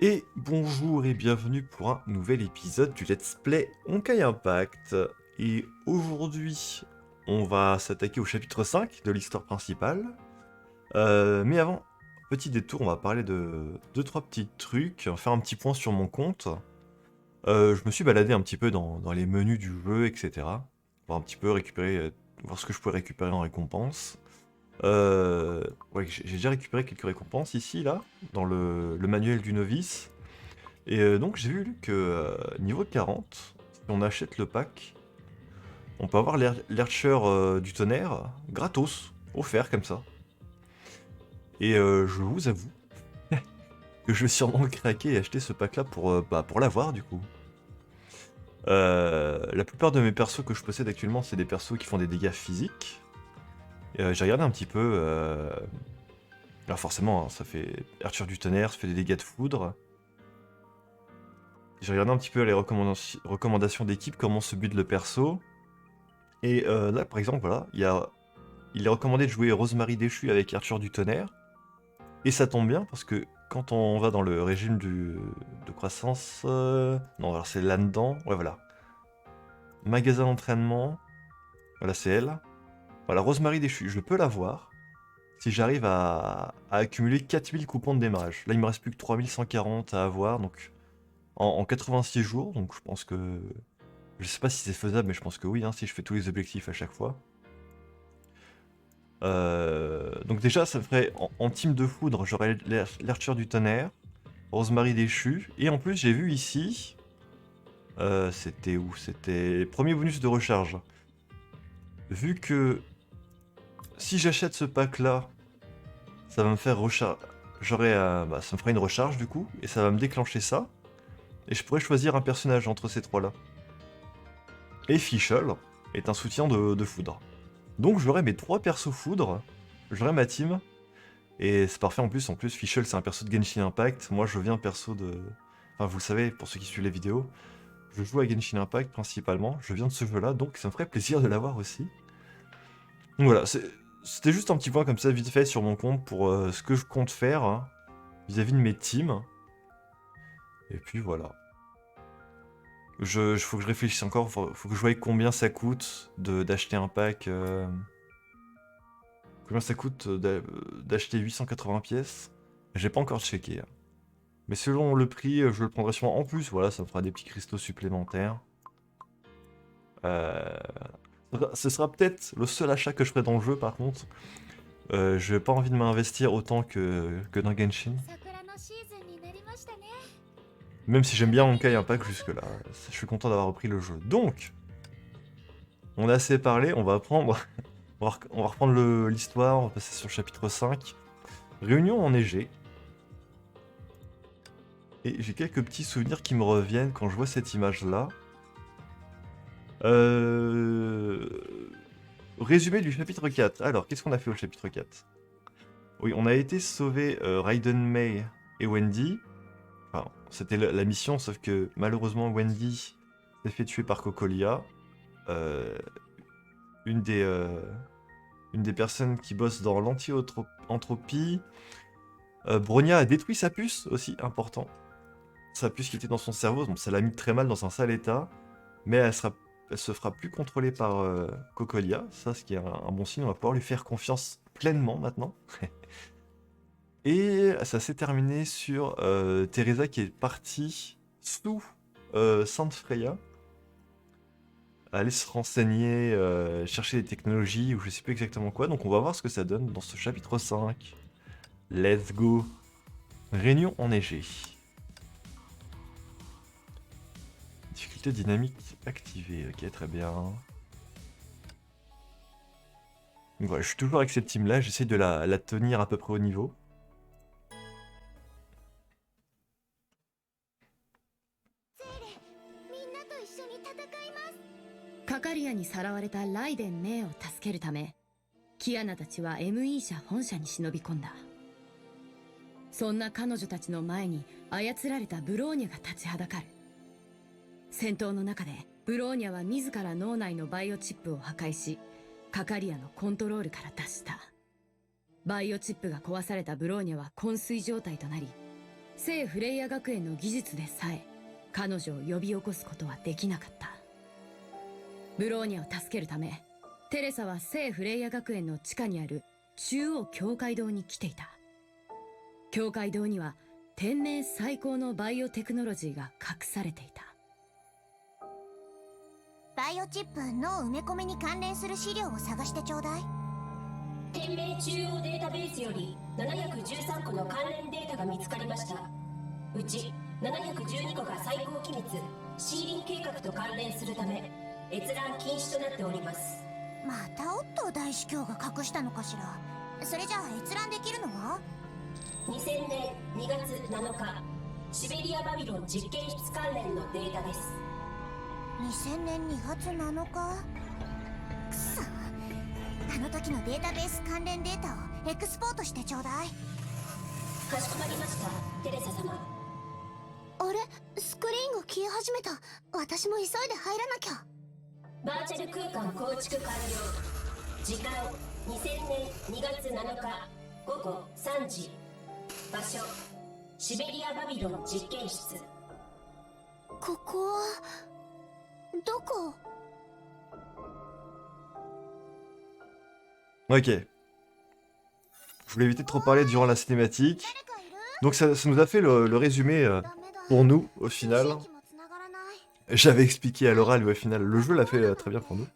Et bonjour et bienvenue pour un nouvel épisode du Let's Play Honkai Impact. Et aujourd'hui, on va s'attaquer au chapitre 5 de l'histoire principale. Mais avant, petit détour, on va parler de deux trois petits trucs, on va faire un petit point sur mon compte. Je me suis baladé un petit peu dans les menus du jeu, etc. Voir un petit peu récupérer, voir ce que je pouvais récupérer en récompense. Ouais, j'ai déjà récupéré quelques récompenses ici, là, dans le manuel du novice. Et donc j'ai vu que niveau 40, si on achète le pack, on peut avoir l'Archer du tonnerre gratos, offert comme ça. Et je vous avoue que je vais sûrement craquer et acheter ce pack là pour l'avoir du coup. La plupart de mes persos que je possède actuellement, c'est des persos qui font des dégâts physiques. Et, j'ai regardé un petit peu. Alors forcément, hein, ça fait Archer du tonnerre, ça fait des dégâts de foudre. J'ai regardé un petit peu les recommandations d'équipe, comment se build le perso. Et là, par exemple, voilà, il est recommandé de jouer Rosemary déchu avec Arthur du tonnerre. Et ça tombe bien parce que quand on va dans le régime de croissance. Non, alors c'est là-dedans. Ouais, voilà. Magasin d'entraînement. Voilà, c'est elle. Voilà, Rosemary déchu. Je peux l'avoir si j'arrive à accumuler 4000 coupons de démarrage. Là, il me reste plus que 3140 à avoir. Donc en 86 jours. Donc je pense que. Je sais pas si c'est faisable, mais je pense que oui, hein, si je fais tous les objectifs à chaque fois. Donc déjà, ça ferait en team de foudre, j'aurais l'Archer du tonnerre, Rosemary déchu, et en plus j'ai vu ici, c'était où? C'était premier bonus de recharge. Vu que si j'achète ce pack là, ça va me faire recharge, ça me fera une recharge du coup, et ça va me déclencher ça, et je pourrais choisir un personnage entre ces trois là. Et Fischl est un soutien de foudre. Donc j'aurai mes trois persos foudre, j'aurai ma team. Et c'est parfait en plus Fischl c'est un perso de Genshin Impact, moi je viens perso de... Enfin vous le savez, pour ceux qui suivent les vidéos, je joue à Genshin Impact principalement, je viens de ce jeu là, donc ça me ferait plaisir de l'avoir aussi. Donc voilà, c'était juste un petit point comme ça vite fait sur mon compte pour ce que je compte faire hein, vis-à-vis de mes teams. Et puis voilà. Faut que je réfléchisse encore, faut que je voie combien ça coûte d'acheter un pack... combien ça coûte d'acheter 880 pièces. J'ai pas encore checké, hein. Mais selon le prix, je le prendrai sûrement en plus. Voilà, ça me fera des petits cristaux supplémentaires. Euh, Ce sera peut-être le seul achat que je ferai dans le jeu, par contre. J'ai pas envie de m'investir autant que dans Genshin. 桜のシーズンになりましたね。 Même si j'aime bien Honkai Impact jusque-là. Je suis content d'avoir repris le jeu. Donc, on a assez parlé, on va apprendre. On va reprendre l'histoire, on va passer sur le chapitre 5. Réunion enneigée. Et j'ai quelques petits souvenirs qui me reviennent quand je vois cette image-là. Euh... Résumé du chapitre 4. Alors, qu'est-ce qu'on a fait au chapitre 4? Oui, on a été sauver Raiden May et Wendy. Enfin, c'était la mission, sauf que malheureusement Wendy s'est fait tuer par Cocolia. Euh, une, des, euh, une des personnes qui bosse dans l'anti-entropie. Bronya a détruit sa puce aussi, important. Sa puce qui était dans son cerveau, donc ça l'a mis très mal dans un sale état. Mais elle se fera plus contrôler par Cocolia. Ça, ce qui est un bon signe, on va pouvoir lui faire confiance pleinement maintenant. Et ça s'est terminé sur Teresa qui est partie sous Sainte Freya, aller se renseigner, chercher des technologies ou je sais plus exactement quoi. Donc on va voir ce que ça donne dans ce chapitre 5. Let's go. Réunion enneigée. Difficulté dynamique activée. Ok, très bien. Donc voilà, je suis toujours avec cette team là, j'essaie de la tenir à peu près au niveau. みんなと一緒に戦います。カカリアにさらわれたライデン・メイを助けるためキアナたちは ME 社本社に忍び込んだ。そんな彼女たちの前に操られたブローニャが立ちはだかる。戦闘の中でブローニャは自ら脳内のバイオチップを破壊しカカリアのコントロールから脱した。バイオチップが壊されたブローニャは昏睡状態となり聖フレイヤ学園の技術でさえ彼女を呼び起こすことはできなかった。ブローニャを助けるためテレサは聖フレイヤ学園の地下にある中央教会堂に来ていた。教会堂には天命最高のバイオテクノロジーが隠されていた。バイオチップ脳埋め込みに関連する資料を探してちょうだい。天命中央データベースより713個の関連データが見つかりました。うち712個が最高機密シーリン計画と関連するため閲覧禁止となっております。またオットー大司教が隠したのかしら。それじゃあ閲覧できるのは2000年2月7日シベリアバビロン実験室関連のデータです。2000年2月7日。くそ、あの時のデータベース関連データをエクスポートしてちょうだい。かしこまりました、テレサ様。あれ、スクリーンが消え始めた。私も急いで入らなきゃ。バーチャル空間構築完了。時間2000年2月7日午後3時。場所シベリアバビロン実験室。ここはどこ？ Ok. Je voulais éviter de trop parler durant la cinématique. Donc ça nous a fait le résumé pour nous, au final. J'avais expliqué à l'oral, mais au final, le jeu l'a fait très bien pour nous.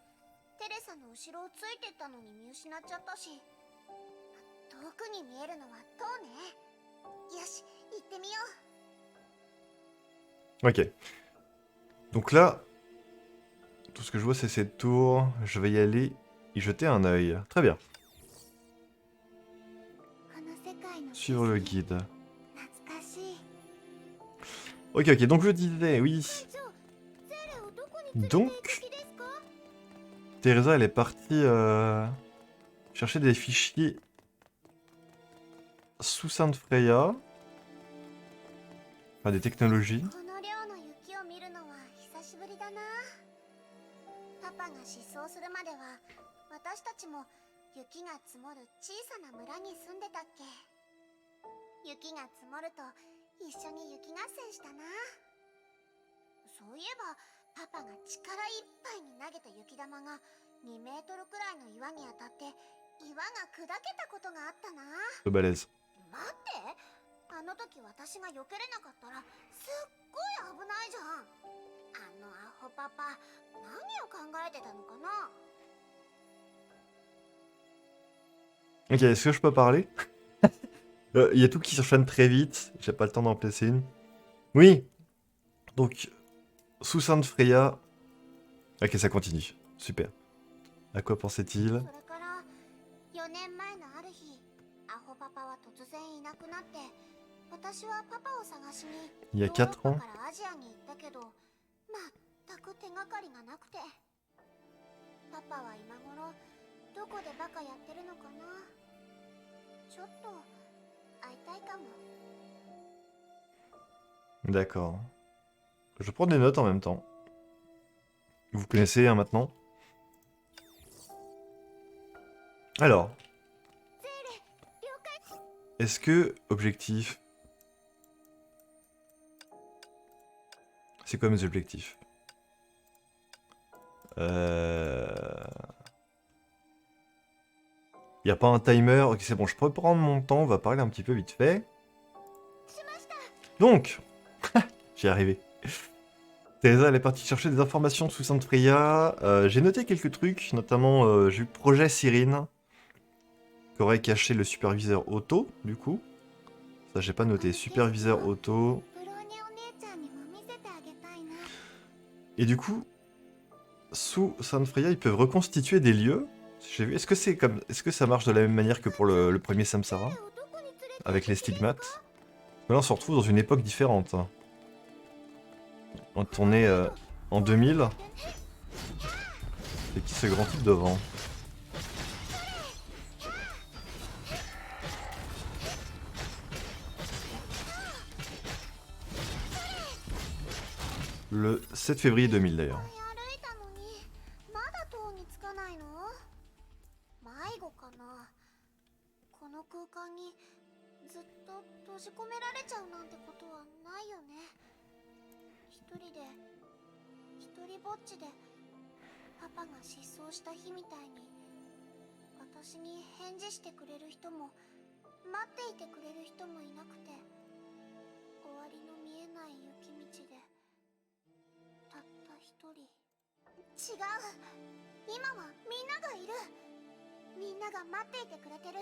Ok. Donc là, tout ce que je vois, c'est cette tour. Je vais y aller y jeter un œil. Très bien. Suivre le guide. Ok, ok, donc je disais, oui. Donc, Teresa, elle est partie chercher des fichiers sous Sainte Freya. Enfin, des technologies. De balèze. あの時私が避けれなかったらすっごい危ないじゃん。あのアホパパ、何を考えてたのかな。 Ok, est-ce que je peux parler? Il y a tout qui s'enchaîne très vite, j'ai pas le temps d'en placer une. Oui. Donc, sous Sainte Freya. Ok, ça continue. Super. À quoi pensait-il? Il y a 4 ans. D'accord. Je prends des notes en même temps. Vous connaissez hein, maintenant. Alors. Est-ce que objectif... C'est quoi mes objectifs? Il n'y a pas un timer. Ok, c'est bon, je peux prendre mon temps. On va parler un petit peu vite fait. Donc, j'y arrivé. Teresa, elle est partie chercher des informations sous Sainte Freya. J'ai noté quelques trucs, notamment j'ai eu Projet Cyrine, qui aurait caché le superviseur auto, du coup. Ça, j'ai pas noté. Superviseur auto. Et du coup, sous Sainte Freya, ils peuvent reconstituer des lieux. J'ai vu. Est-ce que c'est comme, est-ce que ça marche de la même manière que pour le premier Samsara, avec les stigmates? Là, on se retrouve dans une époque différente. On tournait en 2000. C'est qui ce grand type devant? Le 7 février 2000 d'ailleurs. 閉じ込められちゃうなんてことはないよね。一人で一人ぼっちでパパが失踪した日みたいに私に返事してくれる人も待っていてくれる人もいなくて、終わりの見えない雪道でたった一人。違う、今はみんながいる。みんなが待っていてくれてる。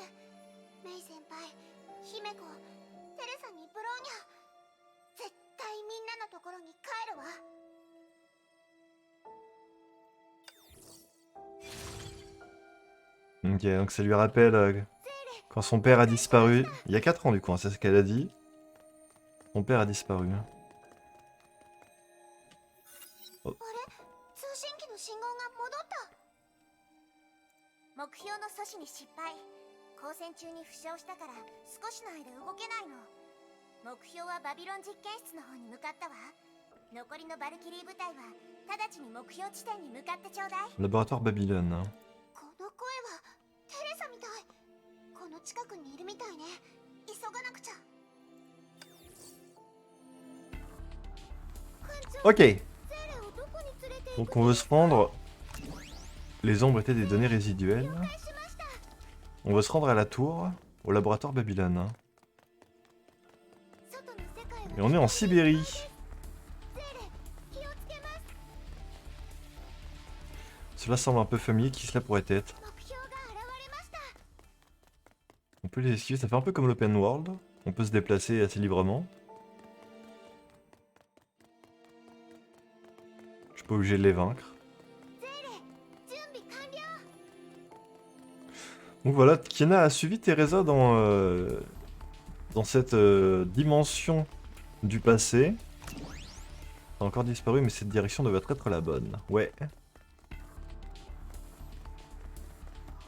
メイ先輩、姫子、テレサにブローニャ、絶対みんなのところに帰るわ。Ok, donc ça lui rappelle quand son père a disparu. Il y a 4 ans du coup, hein, c'est ce qu'elle a dit. Son père a disparu. 通信機の信号が戻った。目標の阻止に失敗。交戦中に負傷したから少しの間動けないの。目標はバビロン実験室の方に向かったわ。残りのバルキリー部隊は直ちに目標地点に向かってちょうだい。 Laboratoire Babylone. Hein. この声はテレサみたい。この近くにいるみたいね。急がなくちゃ。 Ok. Donc on veut se rendre... Les ombres étaient des données résiduelles. On veut se rendre à la tour, au laboratoire Babylone. Hein. Et on est en Sibérie. Cela semble un peu familier, qui cela pourrait être? On peut les esquiver, ça fait un peu comme l'open world. On peut se déplacer assez librement. Je suis pas obligé de les vaincre. Donc voilà, Kiana a suivi Teresa dans cette dimension du passé. Ça a encore disparu, mais cette direction devait être la bonne. Ouais.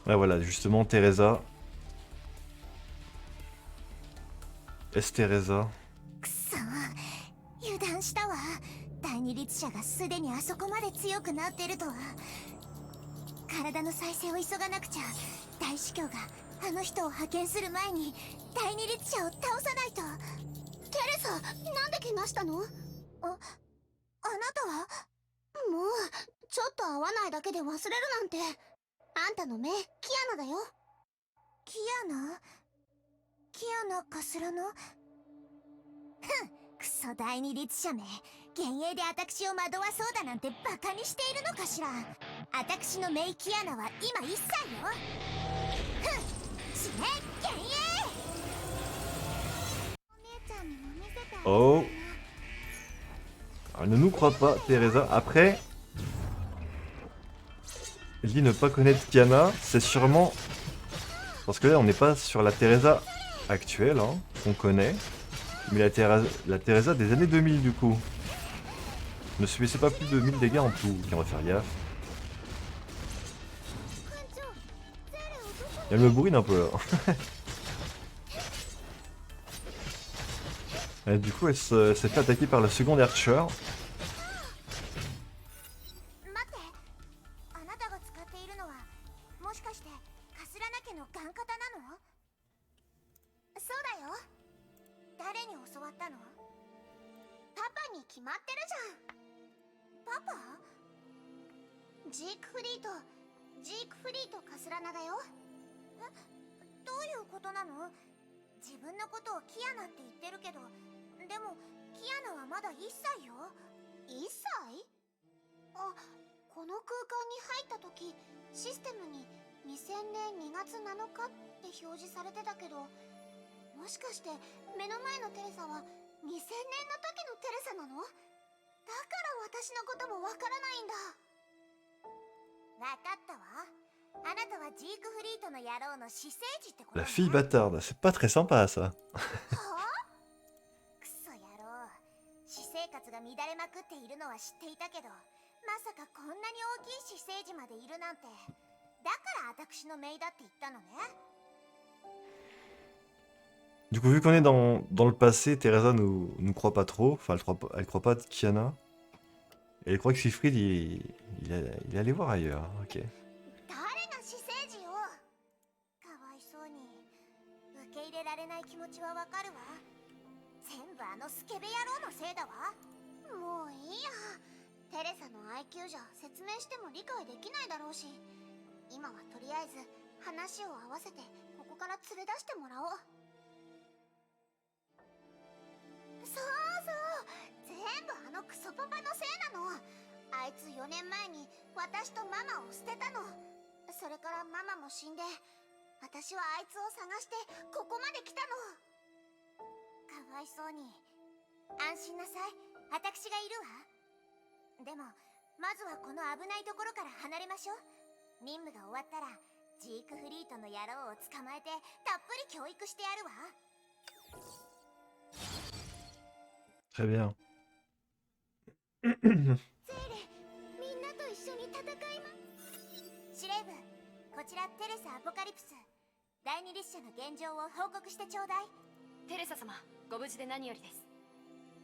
Ouais, voilà, justement, Teresa. Est Teresa. くそ、油断したわ。第二律者がすでにあそこまで強くなってるとは。体の再生を急がなくちゃ。大司教があの人を派遣する前に第二律者を倒さないと。テレサ、なんで怪我したの？あなたは？もうちょっと会わないだけで忘れるなんて。あんたの目、キアナだよ。キアナ？キアナかすらの？ふん、クソ第二律者め。幻影で私を惑わそうだなんてバカにしているのかしら。私のメイキアナは今1歳よ。ふん、死ね、幻影。お姉ちゃんにも見せてあげる。 Oh. Elle ne nous croit pas, Teresa. Après, elle dit ne pas connaître Kiana, c'est sûrement... Parce que là, on n'est pas sur la Teresa actuelle, hein, qu'on connaît, mais la Teresa des années 2000 du coup. Ne subissez pas plus de 1000 dégâts en tout, ok, on va faire gaffe. Elle me bourrine un peu là. Et du coup, elle s'est fait attaquer par le second Archer. 待って、あなたが使っているのはもしかしてカスラナ家のガンカタなの？そうだよ。誰に教わったの？パパに決まってるじゃん。パパ？ジークフリートカスラナだよ。え、どういうことなの？自分のことをキアナって言ってるけど、でもキアナはまだ1歳よ。1歳？あ、この空間に入った時、システムに2000年2月7日って表示されてたけど、もしかして目の前のテレサは2000年の時のテレサなの？だから私のこともわからないんだ。わかったわ。あなたはジークフリートの野郎の私生児ってことね。 La fille bâtarde, c'est pas très sympa ça. はあ？クソ野郎。私生活が乱れまくっているのは知っていたけど、まさかこんなに大きい私生児までいるなんて。だから私の姪だって言ったのね。 Du coup, vu qu'on est dans le passé, Teresa nous croit pas trop. Enfin, elle croit pas Kiana. Et elle croit que Siegfried, il est allé voir ailleurs. Ok. 誰が私生児よ。かわいそうに。受け入れられない気持ちはわわかるわ。全部あのスケベ野郎のせいだわ。もういいや。テレサの IQ じゃ説明しても理解できないだろうし、今はとりあえず話を合わせてここから連れ出してもらおう。そうそう、全部あのクソパパのせいなの。あいつ4年前に私とママを捨てたの。それからママも死んで、私はあいつを探してここまで来たの。かわいそうに。安心なさい、私がいるわ。でもまずはこの危ないところから離れましょう。任務が終わったらジークフリートの野郎を捕まえてたっぷり教育してやるわ。 Très bien. ゼーレ、みんなと一緒に戦いま。司令部、こちらテレサ・アポカリプス。第二律者の現状を報告してちょうだい。テレサ様、ご無事で何よりです。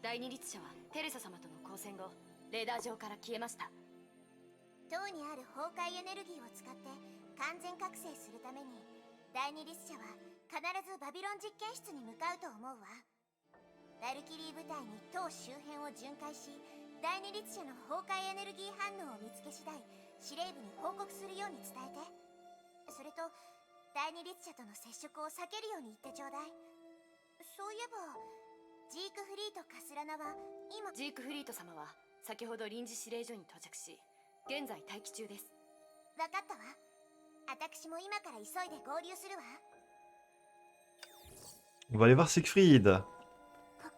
第二律者はテレサ様との交戦後、レーダー上から消えました。塔にある崩壊エネルギーを使って完全覚醒するために、第二律者は必ずバビロン実験室に向かうと思うわ。バルキリー部隊に塔周辺を巡回し、第二律者の崩壊エネルギー反応を見つけ次第司令部に報告するように伝えて。それと第二律者との接触を避けるように言ってちょうだい。そういえばジークフリートカスラナは今。ジークフリート様は先ほど臨時指令所に到着し、現在待機中です。分かったわ。私も今から急いで合流するわ。 On va aller voir Siegfried. こ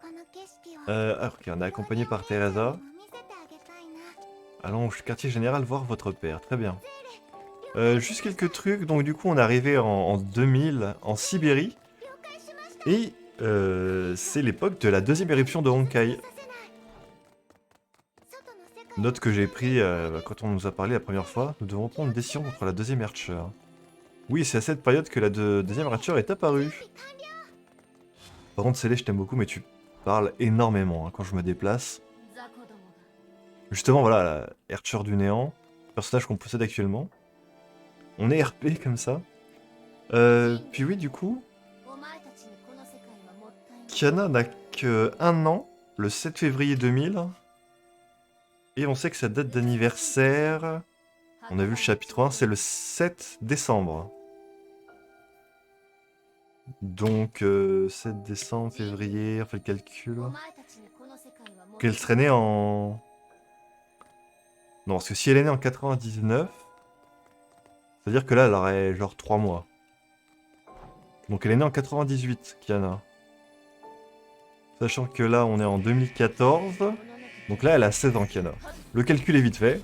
この景色を Ok, on est accompagné par Teresa. 見せてあげたいな。 Allons au quartier général voir votre père. Très bien. Juste quelques trucs. Donc du coup, on est arrivé en 2000 en Sibérie. 了解しました。 Et c'est l'époque de la deuxième éruption de Honkai. 外の世界 Note que j'ai pris quand on nous a parlé la première fois. Nous devons prendre une décision contre la deuxième Archer. Oui, c'est à cette période que la deuxième Archer est apparue. Par contre, Célé, je t'aime beaucoup, mais tu parles énormément hein, quand je me déplace. Justement, voilà, la Archer du néant, personnage qu'on possède actuellement. On est RP comme ça. Puis oui, du coup, お前たちにこの世界はもったいない。 Kiana n'a que 1 an, le 7 février 2000. Et on sait que sa date d'anniversaire, on a vu le chapitre 1, c'est le 7 décembre. Donc 7 décembre, février, on fait le calcul. お前たちにこの世界はもったいない。 Qu'elle serait née en... Non, parce que si elle est née en 99, c'est-à-dire que là, elle aurait genre 3 mois. Donc elle est née en 98, Kiana. Sachant que là, on est en 2014. Donc là, elle a 16 ans, Kiana. Le calcul est vite fait.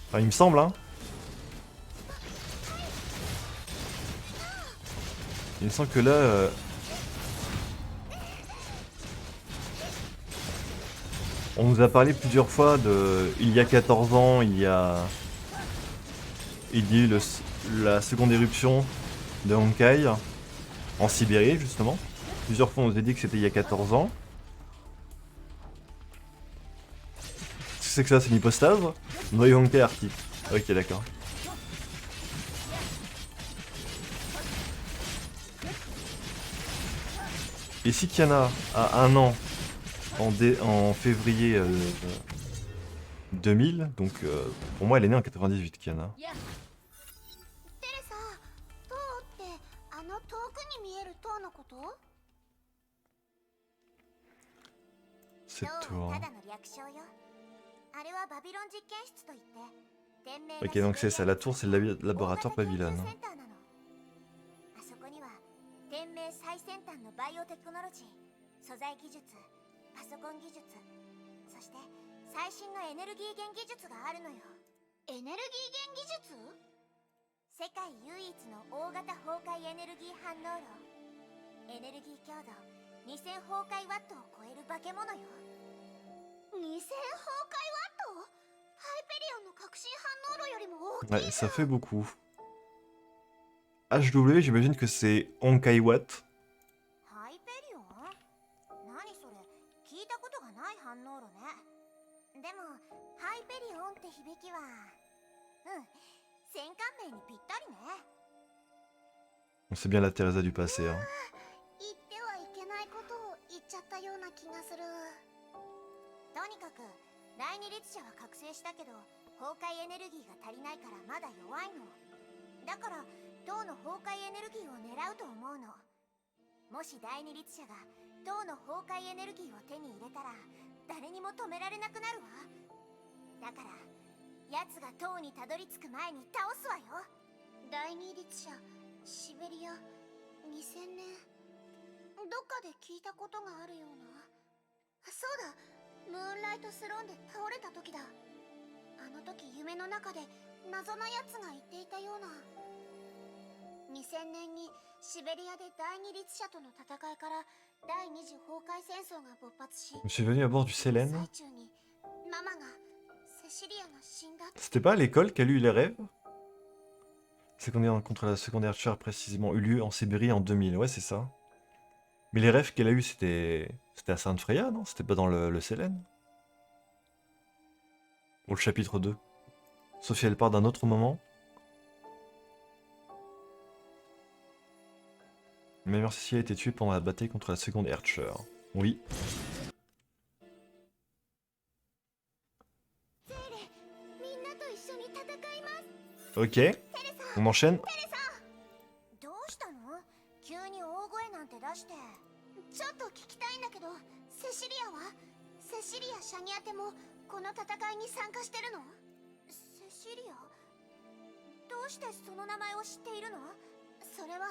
Enfin, il me semble, hein. Il me semble que là... on nous a parlé plusieurs fois de... Il y a 14 ans, il y a eu la seconde éruption de Honkai, en Sibérie, justement. Plusieurs fois, on nous a dit que c'était il y a 14 ans. Qu'est-ce que c'est que ça? C'est une hypostase? Noyau Honkai Arctique. Ok, d'accord. Et si Kiana a 1 an en février 2000, donc pour moi elle est née en 98, Kiana. テレサ、塔ってあの遠くに見える塔のこと？ Cette 塔 tour. はただの略称よ。あれはバビロン実験室といって、天命が Ok, donc c'est ça, la tour c'est le laboratoire Babylone. 大型研究センターなの。あそこには天命最先端のバイオテクノロジー、素材技術、パソコン技術、そして最新のエネルギー源技術があるのよ。エネルギー源技術？世界唯一の大型崩壊エネルギー反応炉。エネルギー強度2000崩壊ワットを超える化け物よ。2000崩壊ワット？ハイペリオンの革新反応炉よりも大きい Ouais, じゃ ça ん。 fait beaucoup. HW, j'imagine que c'est Honkai Watt. ハイペリオン？何それ？聞いたことがない反応炉ね。でも、ハハイペリオンって響きは戦艦名にぴったりね。 C'est bien la Teresa du passé, hein. 言ってはいけないことを言っちゃったような気がする。とにかく第二律者は覚醒したけど崩壊エネルギーが足りないからまだ弱いのだから、銅の崩壊エネルギーを狙うと思うの。もし第二律者が銅の崩壊エネルギーを手に入れたら誰にも止められなくなるわ。だから奴が塔にたどり着く前に倒すわよ。第二律者シベリア2000年、どっかで聞いたことがあるような。そうだ、ムーンライトスローンで倒れた時だ。あの時夢の中で謎なやつが言っていたような。2000年にシベリアで第二律者との戦いから第二次崩壊戦争が勃発し、 Je suis venu à bord du Sélène. 最中にママがセシリアが死んだって。 C'était pas à l'école qu'elle a eu les rêves? Secondaire contre la secondaire Char précisément eut lieu en Sibérie en 2000. Ouais, c'est ça. Mais les rêves qu'elle a eu, c'était à Sainte Freya, non? C'était pas dans le Sélène? Ou le chapitre 2. Sauf si elle part d'un autre moment. Le meilleur Cécile a été tué pendant la bataille contre la seconde Archer. Oui. みんなと一緒に戦います。 Ok. On enchaîne. どうしたの？急に大声なんて出して。ちょっと聞きたいんだけど、セシリアは？セシリア・シャニアテもこの戦いに参加してるの？セシリア？どうしてその名前を知っているの？それは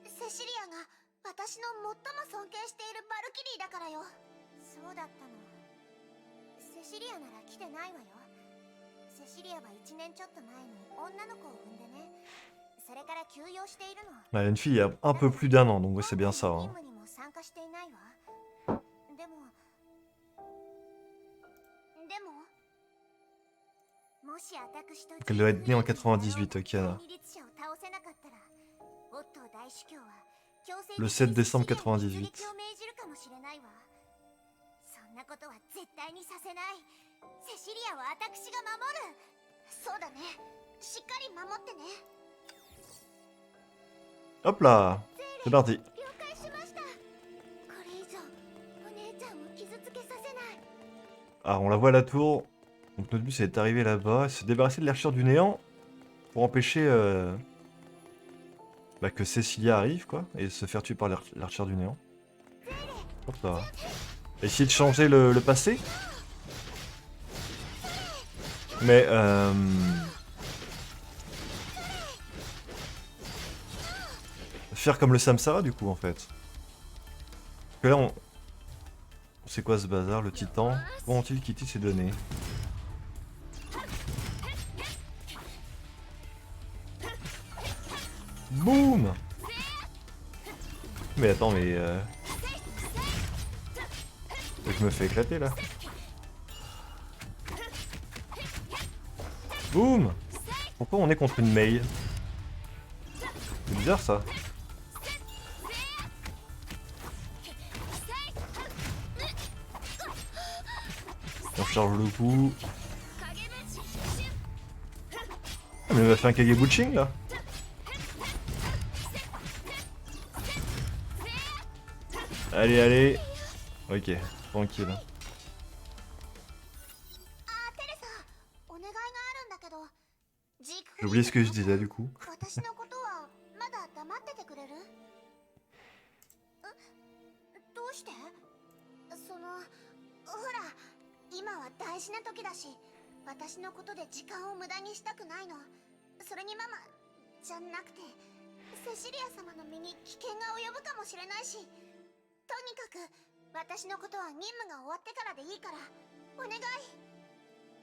セシリアが私の最も尊敬しているバルキリーだからよ。そうだったの。セシリアなら来てないわよ。セシリアは1年ちょっと前に女の子を産んでね。それから休養しているの。 Elle a une fille il y a un peu plus d'un an, donc ouais, c'est bien ça. Hein. 任務にも参加していないわ。でももし私と Elle doit être née en 98, Kiana. Le 7 décembre 98. そんなことは絶対にさせない。セシリアは私が守る。そうだね。しっかり守ってね。 Hop là. C'est parti. 了解しました。これ以上お姉ちゃんを傷つけさせない。 Ah, on la voit à la tour. Donc notre but c'est d'arriver là-bas et se débarrasser de l'archère du néant pour empêcher que Cecilia arrive quoi et se faire tuer par l'archère du néant. Hop là. Essayer de changer le passé. Mais faire comme le Samsara du coup en fait. Parce que là on... C'est quoi ce bazar, le titan? Comment ont-ils quitté ces données? Boum! Mais attends, mais je me fais éclater là. Boum! Pourquoi on est contre une Mei? C'est bizarre ça. On charge le coup. Ah, mais elle m'a fait un Kagebuching là. Allez, allez. Ok, tranquille. J'ai oublié ce que je disais du coup. 私のことはまだ黙っててくれる？どうして？そのほら、今は大事な時だし、私のことで時間を無駄にしたくないの。それにママじゃなくて、セシリア様の身に危険が及ぶかもしれないし、とにかく私のことは任務が終わってからでいいからお願い。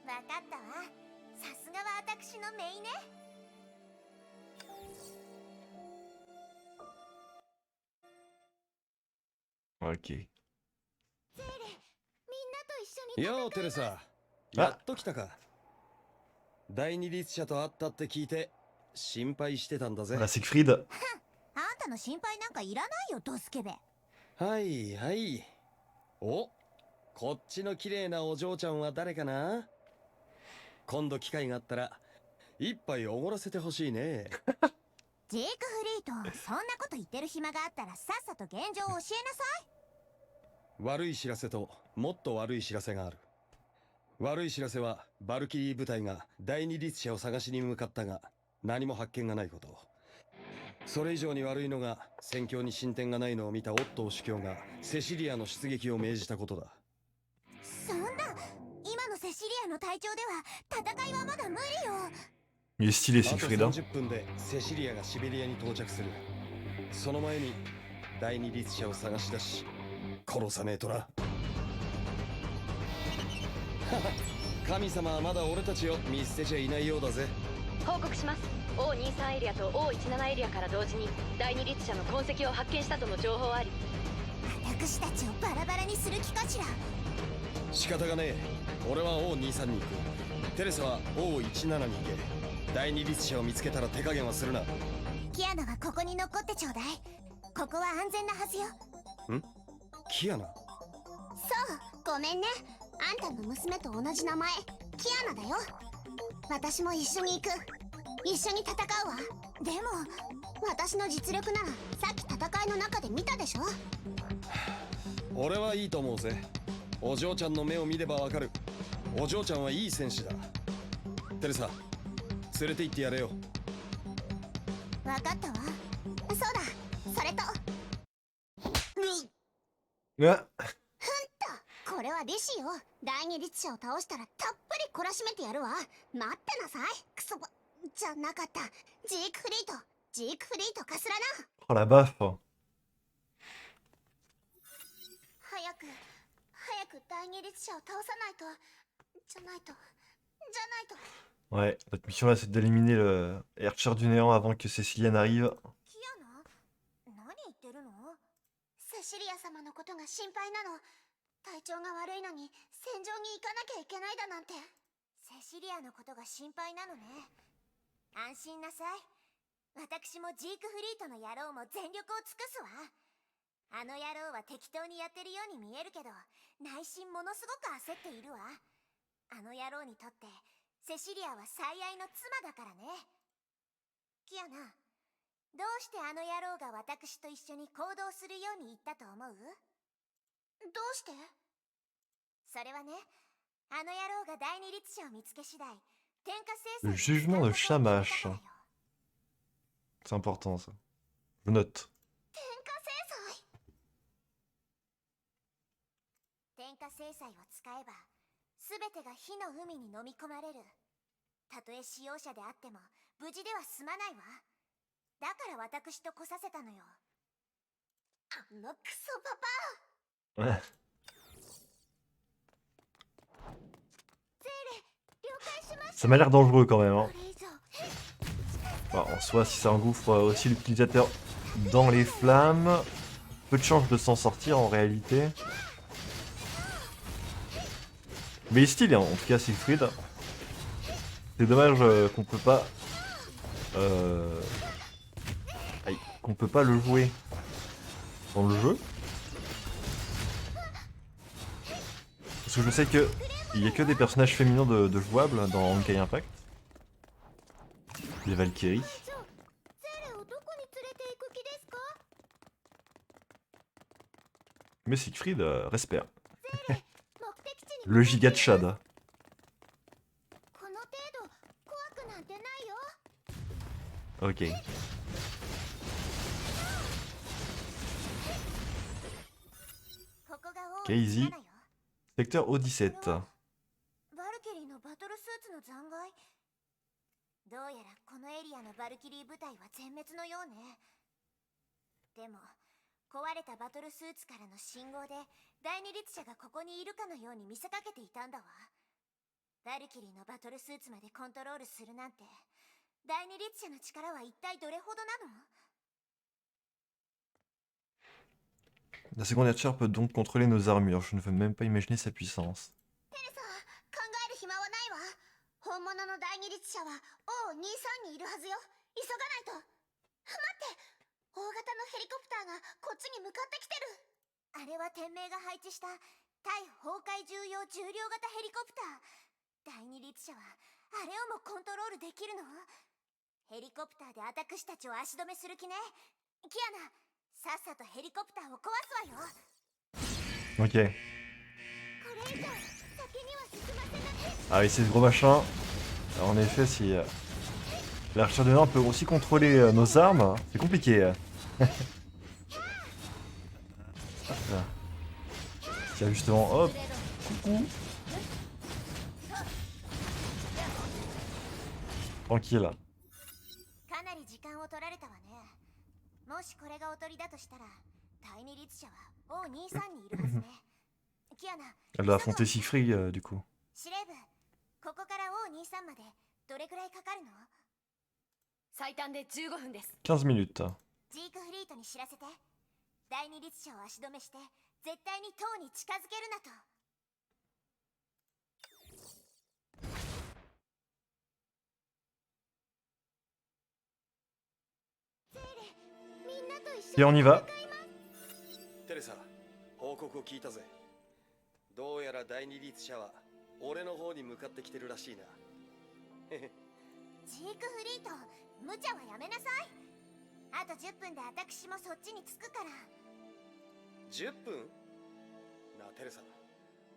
わかったわ。さすがは私のメイね。 Ok. ようテレサ、やっと来たか。第二律者と会ったって聞いて心配してたんだぜ。 Voilà, Siegfried. あんたの心配なんかいらないよ、ドスケベ。はいはい。お、こっちの綺麗なお嬢ちゃんは誰かな？今度機会があったら一杯おごらせてほしいね。ジークフリート、そんなこと言ってる暇があったらさっさと現状を教えなさい。悪い知らせともっと悪い知らせがある。悪い知らせはバルキリー部隊が第二律者を探しに向かったが何も発見がないこと。それ以上に悪いのが戦況に進展がないのを見たオットー主教がセシリアの出撃を命じたことだ。そんな、今のセシリアの隊長では戦いはまだ無理よ。 Il est stylé あと Siegfried, hein. 30分でセシリアがシベリアに到着する。その前に第二律者を探し出し殺さねえとな。神様はまだ俺たちを見捨てちゃいないようだぜ。報告します。 O23 エリアと O17 エリアから同時に第二律者の痕跡を発見したとの情報あり。私たちをバラバラにする気かしら。仕方がねえ。俺は O23 に行く。テレサは O17 に行け。第二律者を見つけたら手加減はするな。キアナはここに残ってちょうだい。ここは安全なはずよ。キアナ。そう、ごめんね。あんたの娘と同じ名前、キアナだよ。私も一緒に行く。一緒に戦うわ。でも私の実力ならさっき戦いの中で見たでしょ。俺はいいと思うぜ。お嬢ちゃんの目を見ればわかる。お嬢ちゃんはいい戦士だ。テレサ、連れて行ってやれよ。分かったわ。そうだ、それとAh, これは利子よ。第二律者を倒したらたっぷり懲らしめてやるわ。待ってなさい。クソバじゃなかった。ジークフリート、ジークフリートかすらな。 oh la baffe. 早く第二律者を倒さないと。じゃないと。 Ouais, notre mission là c'est d'éliminer le Archer du néant avant que Cécilienne arrive. キアナ、何言ってるの？セシリア様のことが心配なの。体調が悪いのに戦場に行かなきゃいけないだなんて。セシリアのことが心配なのね。安心なさい。私もジークフリートの野郎も全力を尽くすわ。あの野郎は適当にやってるように見えるけど、内心ものすごく焦っているわ。あの野郎にとってセシリアは最愛の妻だからね。キアナ、どうしてあの野郎が私と一緒に行動するように言ったと思う？どうして？それはね、あの野郎が第二律者を見つけ次第、天下制裁 Le jugement de Shamash. C'est important ça. Je note. 天下制裁。天下制裁を使えば全てが火の海に飲み込まれる。たとえ使用者であっても無事では済まないわ。だから私と来させたのよ。あのクソパパ。 Ouais. 了解しました。 Ça m'a l'air dangereux quand même, hein. これ以上 Bah, en soi, si ça engouffre aussi l'utilisateur dans les flammes, peu de chance de s'en sortir en réalité. Mais il est stylé, hein, en tout cas, Siegfried. C'est dommage qu'on peut pas... aïe, qu'on peut pas le jouer dans le jeu. Parce que je sais que il y a que des personnages féminins de jouables dans Honkai Impact. Les Valkyries. ゼレをどこに連れて行く気ですか？ Mais Siegfried, respect. 目的地に Le giga de Chad. この程度怖くなんてないよ。 Ok. ここが Casey. O17 よ。 Secteur O17. バルキリーのバトルスーツの残骸。どうやらこのエリアのバルキリー部隊は全滅のようね。でも壊れたバトルスーツからの信号で第二律者がここにいるかのように見せかけていたんだわ。バルキリーのバトルスーツまでコントロールするなんて、第二律者の力は一体どれほどなの？ La seconde Archer peut donc contrôler nos armures. Je ne veux même pas imaginer sa puissance. テレサ、考える暇はないわ。本物の第二律者は O23 にいるはずよ。急がないと。待って、大型のヘリコプターがこっちに向かってきてる。あれは天命が配置した対崩壊重要重量型ヘリコプター。第二律者はあれをもコントロールできるの？ヘリコプターで私たちを足止めする気ね。キアナ、さっさとヘリコプターを壊すわよ。 Ok. これ以上先には進ませない。 Ah oui, c'est ce gros machin. Alors, en effet, si l'archer de Nord peut aussi contrôler nos armes, c'est compliqué. Hop là. Tiens, justement, hop. Coucou. Tranquille. かなり時間を取られたわね。もしこれがおとりだとしたら、第二律者は O23 にいるはずね。キアナ、 Elle doit affronter Siegfried, du coup. 司令部、ここから O23 までどれくらいかかるの？最短で15分です。15 minutes. ジークフリートに知らせて。第二律者を足止めして、絶対に塔に近づけるなと。セーレ、みんなと一 Et 緒 on に y va. テレサ、報告を聞いたぜ。どうやら第二律者は俺の方に向かってきてるらしいな。ジークフリート、無茶はやめなさい。あと10分で私もそっちに着くから。10分？なあテレサ、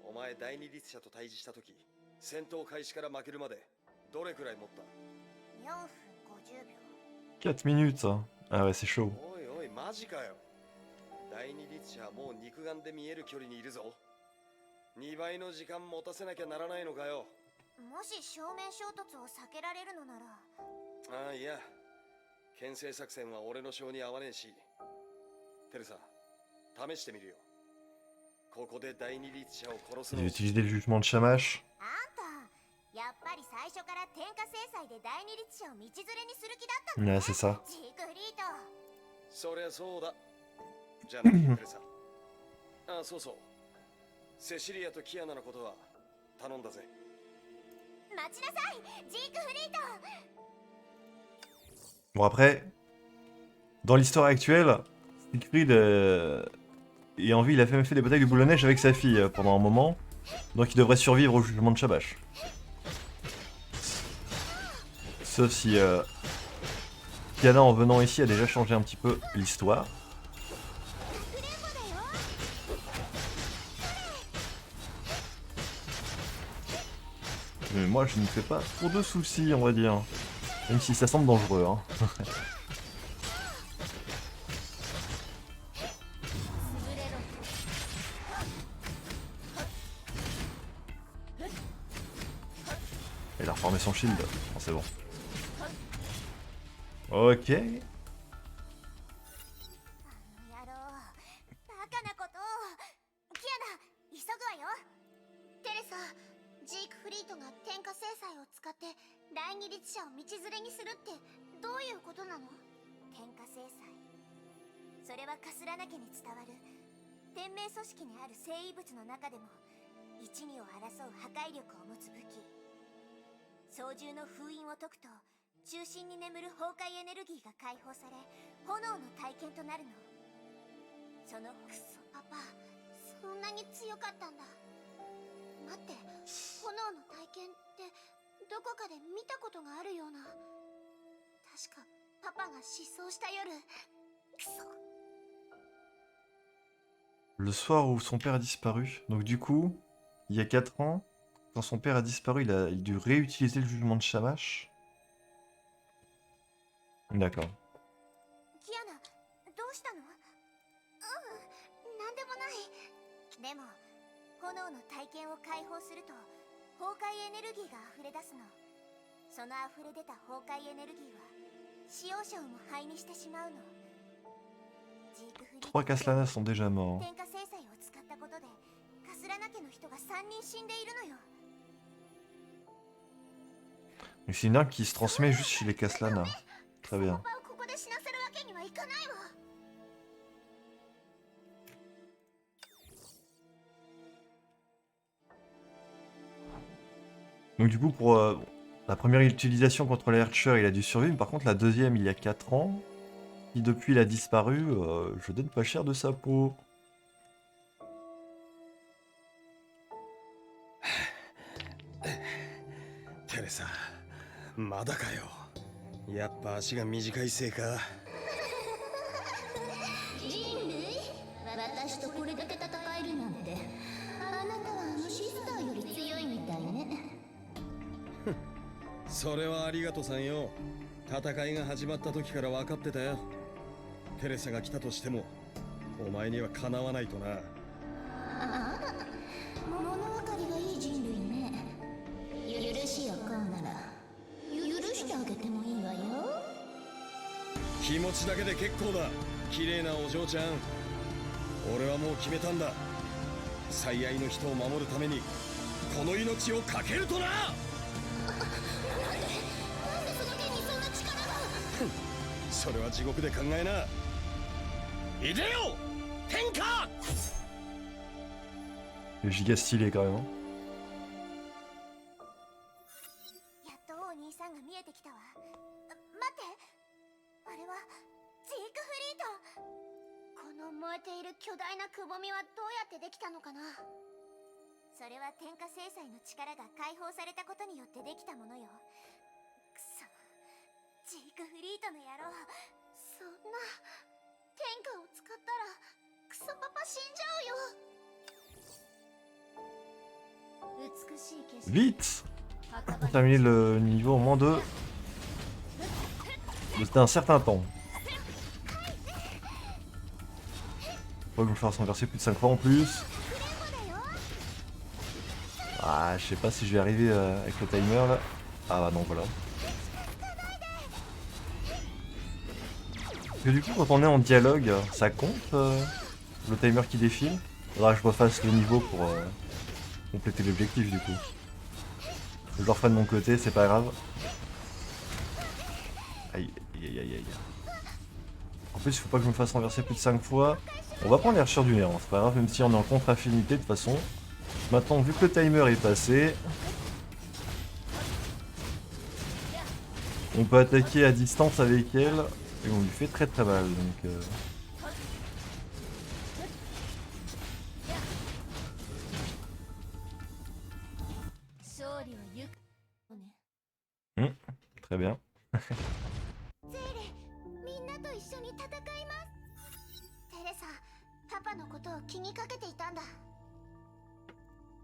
お前第二律者と対峙した時、戦闘開始から負けるまでどれくらい持った？ 4分50秒。 4 minutes. Ah ouais, c'est chaud. おいおい、マジかよ。第二律者はもう肉眼で見える距離にいるぞ。2倍の時間持たせなきゃならないのかよ。もし正面衝突を避けられるのなら。ああ、いや、牽制作戦は俺の性に合わねえし。テレサ、試してみるよ。ここで第二律者を殺す Il の a を。 utilisé le jugement de Shamash. あんた、やっぱり最初から天下制裁で第二律者を道連れにする気だったのね。 Ouais, c'est ça. ジークフリート。そりゃそうだ。じゃあね、テレサ。ああ、そうそう。セシリアとキアナのことは頼んだぜ。待ちなさい、ジークフリート。 Bon, après, dans l'histoire actuelle, Siegfried est en vie, il a même fait des batailles de boule à neige avec sa fille pendant un moment. Donc il devrait survivre au jugement de Shamash. Sauf si Kiana, en venant ici, a déjà changé un petit peu l'histoire. Mais moi, je ne fais pas trop de soucis, on va dire. Même si ça semble dangereux, hein. Il a reformé son shield. Bon, c'est bon. Ok. 野郎、バカなことを。キアナ、急ぐわよ。テレサ、ジークフリートが天下制裁を使って第二律者を道連れにするってどういうことなの？天下制裁、それはカスラナ家に伝わる天命組織にある聖遺物の中でも一二を争う破壊力を持つ武器。操縦の封印を解くと中心に眠る崩壊エネルギーが解放され、炎の体験となるの。そのクソパパ、そんなに強かったんだ。待って、炎の体験ってどこかで見たことがあるような。確かパパが失踪した夜。クソ。 Le soir où son père a disparu. Donc du coup, il y a 4 ans, quand son père a disparu, il a dû réutiliser le jugement de Shamash. D'accord. キアナ、どうしたの？なんでもない。でも、炎の体験を解放すると崩壊エネルギーが溢れ出すの。その溢れ出た崩壊エネルギーは使用者をも灰にしてしまうの。ジークフリート 3 Caslana sont déjà morts. 天下制裁を使ったことでカスラナ家の人が3人死んでいるのよ。 Donc c'est une arme qui se transmet juste chez les Caslana. Très bien. パパをここで死なせるわけにはいかないわ。 Donc du coup, pour la première utilisation contre les Archers, il a dû survivre. Par contre, la deuxième, il y a 4 ans, qui depuis il a disparu, je donne pas cher de sa peau. テレサ、まだかよ。やっぱ足が短いせいか。人類、私とこれだけ戦えるなんて、あなたはあのシスターより強いみたいね。それはありがとさんよ。戦いが始まった時から分かってたよ。テレサが来たとしてもお前にはかなわないとな。あら、物分かりがいい人類ね。許しをこうなら許してあげてもいいわよ。気持ちだけで結構だ、綺麗なお嬢ちゃん。俺はもう決めたんだ。最愛の人を守るためにこの命を懸けるとな。なんでその剣にそんな力が。それは地獄で考えな。いでよ天下。 Giga stylé quand même. やっとお兄さんが見えてきたわ。待って、あれはジークフリート。この燃えている巨大なくぼみはどうやってできたのかな。それは天下制裁の力が解放されたことによってできたものよ。くそ、ジークフリートの野郎。そんな天下を使ったらクソパパ死んじゃうよ。美しい景色。 Vite! On terminer le niveau en moins de d'un certain temps. Faut que je me fasse renverser plus de 5 fois en plus. Ah, je sais pas si je vais arriver avec le timer là. Ah bah non, voilà. Parce que du coup, quand on est en dialogue, ça compte le timer qui défile. Faudra que je refasse le niveau pour compléter l'objectif du coup. Je le refais de mon côté, c'est pas grave. Aïe, aïe, aïe, aïe. En plus, il faut pas que je me fasse renverser plus de 5 fois. On va prendre les archères du néant, c'est pas grave, même si on est en contre-affinité de toute façon. Maintenant, vu que le timer est passé, on peut attaquer à distance avec elle et on lui fait très très mal. Donc, très bien. ゼーレ、みんなと一緒に戦います。テレサ、パパのことを気にかけていたんだ。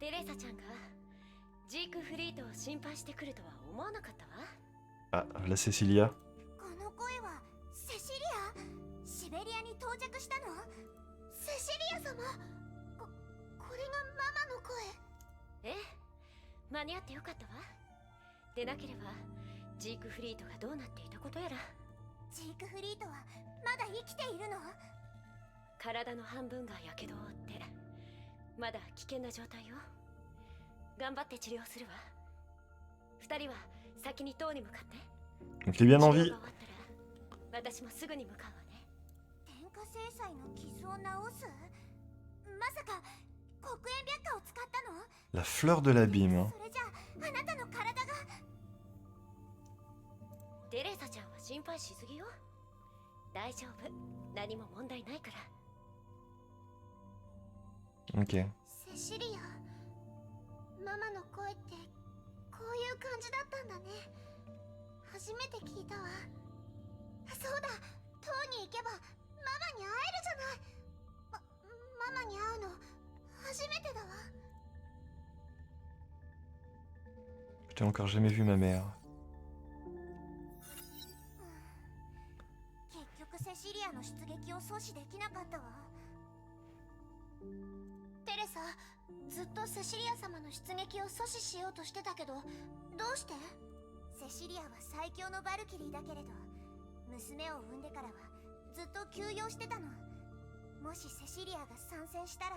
テレサちゃんがジークフリートを心配してくるとは思わなかったわ。 Ah, la Cecilia. この声はセシリア。シベリアに到着したの。セシリア様。これがママの声。ええ、間に合ってよかったわ。でなければジークフリートがどうなっていたことやら。ジークフリートはまだ生きているの。体の半分が火傷を負ってまだ危険な状態よ。頑張って治療するわ。二人は先に塔に向かって。 Donc il est bien en 治療 vie. が終わったら私もすぐに向かうわね。天下制裁の傷を治す。まさか黒煙白化を使ったの。 La fleur de l'abîme. Hein. それじゃあなたの体が。テレサちゃんは心配しすぎよ。大丈夫、何も問題ないから。 Ok. セシリア、ママの声ってこういう感じだったんだね。初めて聞いたわ。そうだ、塔に行けばママに会えるじゃない。ママに会うの初めてだわ。 Je t'ai encore jamais vu ma mère. 結局セシリアの出撃を阻止できなかったわ。テレサ、ずっとセシリア様の出撃を阻止しようとしてたけど、どうして？セシリアは最強のバルキリーだけれど、娘を産んでからはずっと休養してたの。もしセシリアが参戦したら。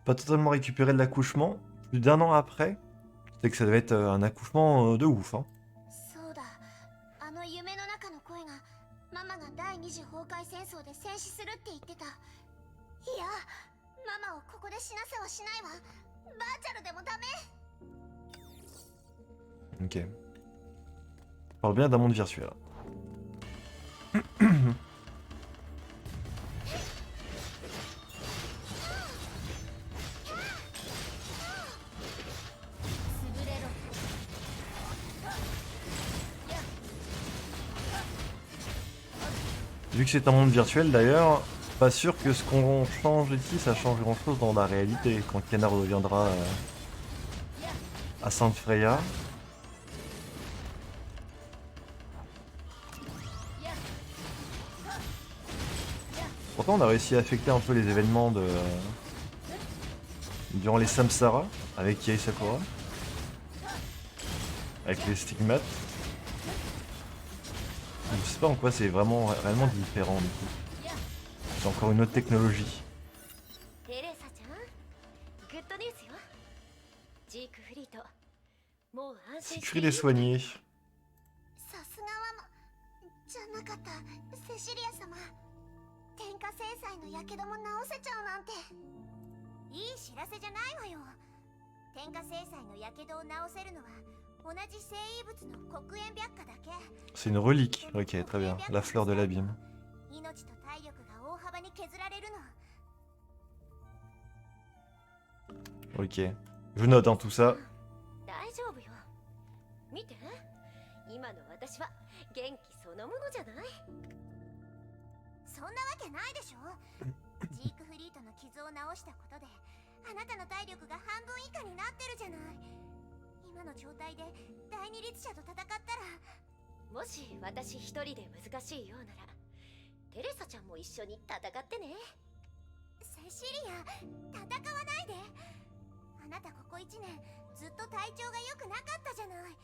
Pas totalement récupéré de l'accouchement. Plus d'un an après. C'est que ça devait être un accouchement de ouf. Hein. そうだ、あの夢の中の声がママが第二次崩壊戦争で戦死するって言ってた。いや、ママをここで死なせはしないわ。バーチャルでもダメ。 Ok. On parle bien d'un monde virtuel. 潰れろ。Vu que c'est un monde virtuel d'ailleurs, pas sûr que ce qu'on change ici, ça change grand chose dans la réalité. Quand Kiana reviendra à Sainte Freya. Pourtant on a réussi à affecter un peu les événements de durant les Samsara avec Yae Sakura. Avec les stigmates. Je sais pas en quoi c'est vraiment réellement différent du coup. C'est encore une autre technologie. テレサちゃん、グッドニュースよ。ジークフリート、もう安心して Siegfried est soigné. さすがはじゃなかったセシリア様。天下制裁のやけども治せちゃうなんていい知らせじゃないわよ。天下制裁のやけどを治せるのは同じ聖異物の黒煙白花だけ。 C'est une relique. Ok, très bien. La fleur de l'abîme. 命と体力が大幅に削られるの。 Ok. Je note hein, tout ça. 大丈夫よ。見て、今の私は元気そのものじゃない。そんなわけないでしょ。ジークフリートの傷を治したことであなたの体力が半分以下になってるじゃない。今の状態で第二律者と戦ったら。もし私一人で難しいようなら、テレサちゃんも一緒に戦ってね。セシリア、戦わないで。あなたここ1年ずっと体調が良くなかったじゃない。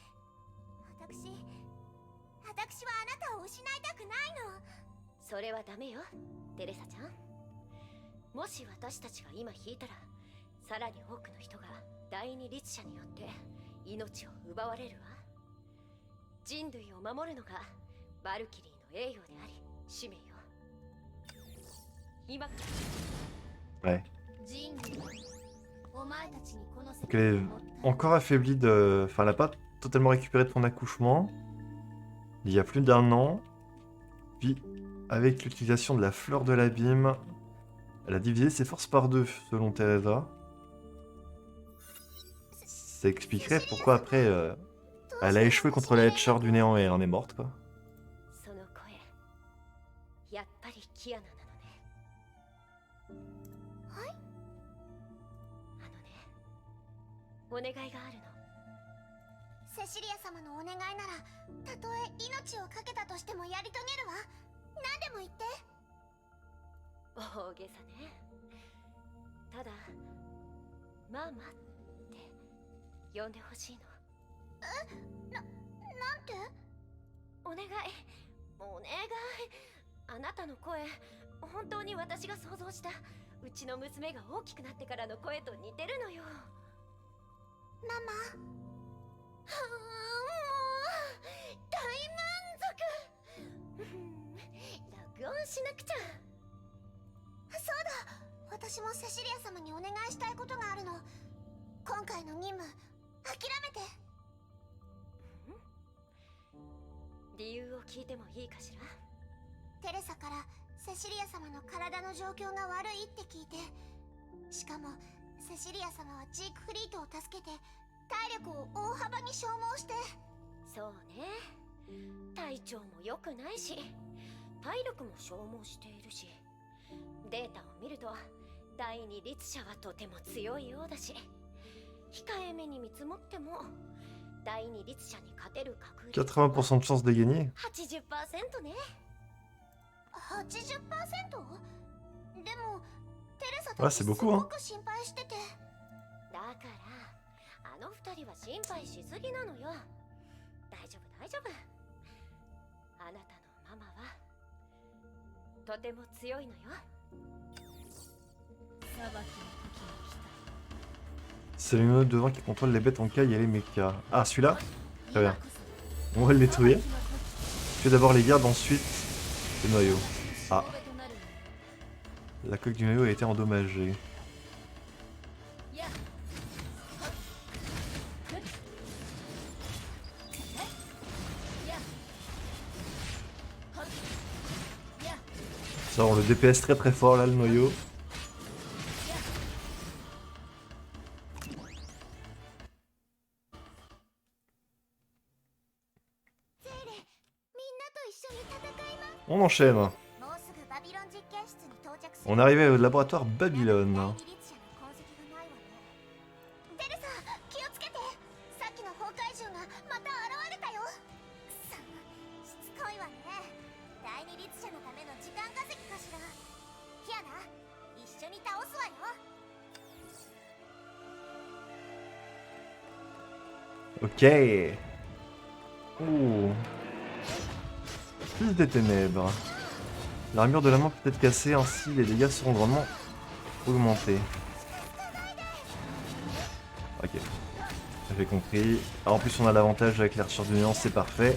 私はあなたを失いたくないの。それはダメよ、テレサちゃん。もし私たちが今引いたら、さらに多くの人が第二律者によって命を奪われるわ。人類を守るのがバルキリーの栄誉であり使命よ。今から Ouais. 人類、お前たちにこの世 Donc elle est encore affaiblie de... Enfin, elle n'a pas totalement récupéré de son accouchement. Il y a plus d'un an. Puis, avec l'utilisation de la fleur de l'abîme, elle a divisé ses forces par deux, selon Teresa. Ça expliquerait pourquoi après, elle a échoué contre la Hatcher du néant et elle en est morte, quoi. その声、やっぱりキアナなのね。はい。お願いがあるの。セシリア様のお願いならたとえ命を懸けたとしてもやり遂げるわ。何でも言って。大げさね。ただ、ママって呼んでほしいの。なんて。お願い、お願い。あなたの声、本当に私が想像したうちの娘が大きくなってからの声と似てるのよ。ママ。はあ、もう大満足。録音しなくちゃ。そうだ、私もセシリア様にお願いしたいことがあるの。今回の任務諦めて。理由を聞いてもいいかしら。テレサからセシリア様の体の状況が悪いって聞いて、しかもセシリア様はジークフリートを助けて体力を大幅に消耗して。そうね、体調も良くないし体力も消耗しているし、データを見ると第二律者はとても強いようだし、控えめに見積もっても第二律者に勝てる確率 80% de chance de gagner. 80%ね。80%？ でもテレサ Ouais, たち c'est す beaucoup, ご hein. く心配してて。だからあの二人は心配しすぎなのよ。大丈夫大丈夫。あなたのママはとても強いのよ。裁きの時が来た。 C'est le numéro devant qui contrôle les bêtes en caille et les mechas. Ah, celui-là? Très bien. On va le détruire. Je fais d'abord les gardes, ensuite le noyau. Ah. La coque du noyau a été endommagée. Ça rend le DPS très très fort là, le noyau. On enchaîne. On est arrivé au laboratoire Babylone. 第二律者の痕跡がないわね。テレサ、気をつけて。さっきの崩壊獣がまた現れたよ。しつこいわね。第二律者のための時間稼ぎかしら。キアナ、一緒に倒すわよ。Ok. Oh. Fils des ténèbres. L'armure de la main peut être cassée, ainsi les dégâts seront grandement augmentés. Ok. J'avais compris. Ah, en plus on a l'avantage avec l'arture de nuance, c'est parfait.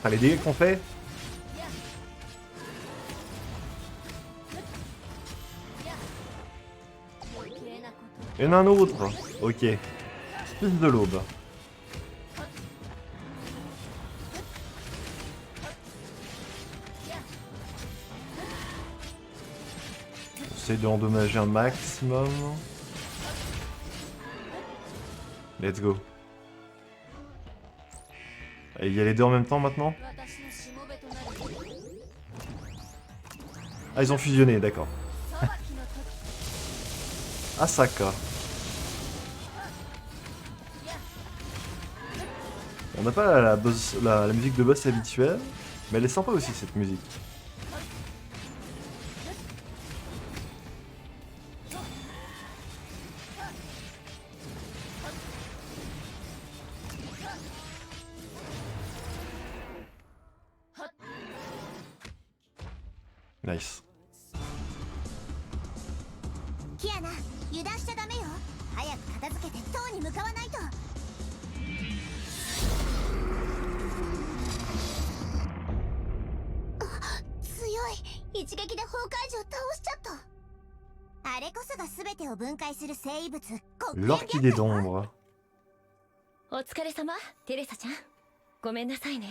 Ah, les dégâts qu'on fait. Il y en a un autre. Ok. Fils de l'aube. Essaye de endommager un maximum. Let's go. Et il y a les deux en même temps maintenant? Ah, ils ont fusionné, d'accord. Asaka. On n'a pas la musique de boss habituelle, mais elle est sympa aussi cette musique. Nice. キアナ、油断しちゃダメよ。早く片付けて塔に向かわないと。あ、強い。一撃で崩壊獣倒しちゃった。あれこそが全てを分解する生物。L'orchidée d'ombre. お疲れ様、テレサちゃん。ごめんなさいね。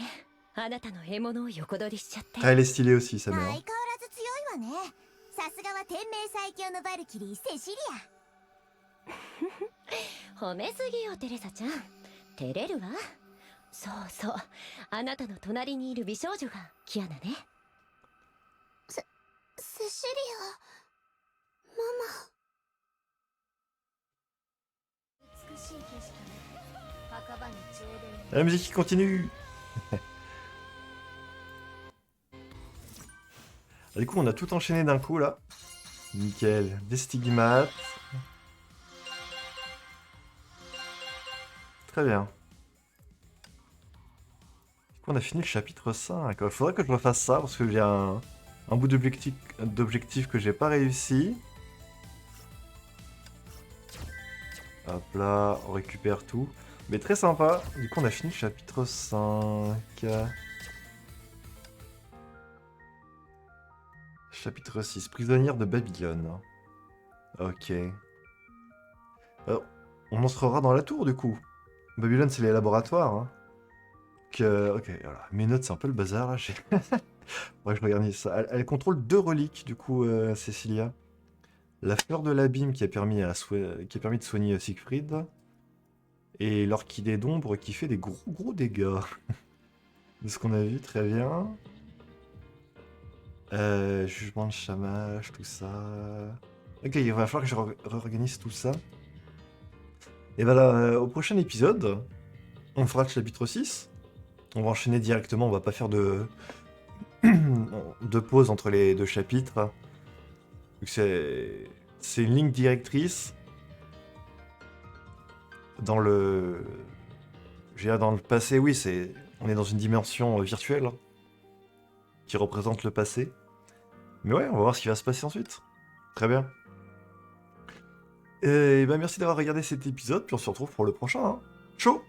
あなたの獲物を横取りしちゃって。Ah, elle est stylée aussi, sa 相 mère. 変わらず強いわね。さすがは天命最強のバルキリーセシリア。褒めすぎよ、テレサちゃん。照れるわ。そうそう。あなたの隣にいる美少女がキアナね。セシリア。ママ。美しい景色ね。墓場にちょうどいい。 La musique qui continue. Ah, du coup, on a tout enchaîné d'un coup là. Nickel. Des stigmates. Très bien. Du coup, on a fini le chapitre 5. Il faudrait que je refasse ça parce que j'ai un bout d'objectif que j'ai pas réussi. Hop là, on récupère tout. Mais très sympa. Du coup, on a fini le chapitre 5. Chapitre 6. Prisonnière de Babylone. Ok. On entrera dans la tour, du coup. Babylone, c'est les laboratoires. Hein. Ok, voilà. Mes notes, c'est un peu le bazar, là. Ouais, je regarde ça. Elle contrôle 2 reliques, du coup, Cecilia. La fleur de l'abîme qui a permis de soigner Siegfried. Et l'orchidée d'ombre qui fait des gros dégâts. De ce qu'on a vu, très bien. Jugement de chamage, tout ça. Ok, il va falloir que je réorganise tout ça. Et voilà, au prochain épisode, on fera le chapitre 6. On va enchaîner directement, on va pas faire de pause entre les 2 chapitres. C'est une ligne directrice. Dans le passé, oui, on est dans une dimension virtuelle qui représente le passé. Mais ouais, on va voir ce qui va se passer ensuite. Très bien. Et ben merci d'avoir regardé cet épisode, puis on se retrouve pour le prochain. Hein. Ciao.